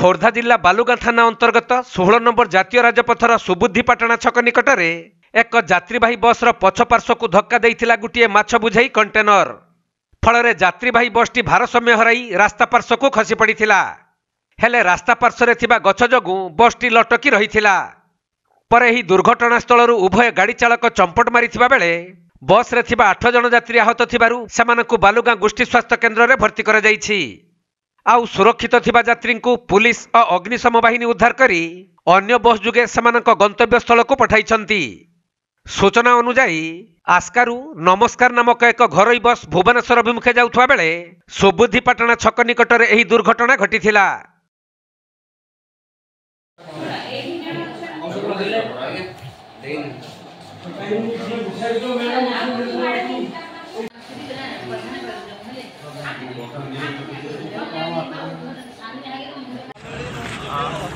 खोर्धा जिला बालुगां थाना अंतर्गत 16 नंबर जातीय राजपथर सुबुद्धिपाटଣା छक निकटरे एक यात्रीवाही बस पछपार्श्व को धक्का देइथिला गुटिए माछ बुझाई कंटेनर फल यात्रीवाही बसटी भारसाम्य हराई रास्ता पार्श्व को खसी पड़िथिला। हेले रास्ता पार्श्व थिबा गछ जगु बसटी लटकी रहिथिला। पर एही दुर्घटना स्थलरू उभय गाड़ी चालक चंपट मारिथिबा बेले बस रे थिबा 8 जन यात्री आहत थिबारु सेमानकु बालुगां गोष्ठी स्वास्थ्य केन्द्र रे भर्ती करा जायछि। आउ सुरक्षित थिबा यात्री को पुलिस और अग्निशम बाहिनी उद्धार करी अन्य बस जुगे सेमानक गंतव्य स्थल को पठाइछंती। सूचना अनुसार आस्कारु नमस्कार नामक एक घरोई बस भुवनेश्वर अभिमुखे जाउथवा बेले सुबुद्धिपाटଣା छक निकटरे एही दुर्घटना घटिथिला।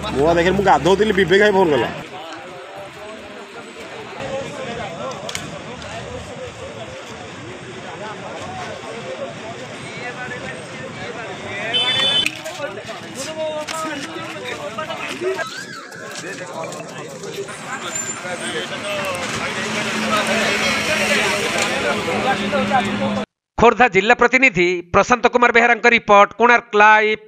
मुआ देखे मुझे गाधोली विवेक भाई फोन कला खोर्धा जिला प्रतिनिधि प्रशांत कुमार बेहरा रिपोर्ट कोणार्क लाइव।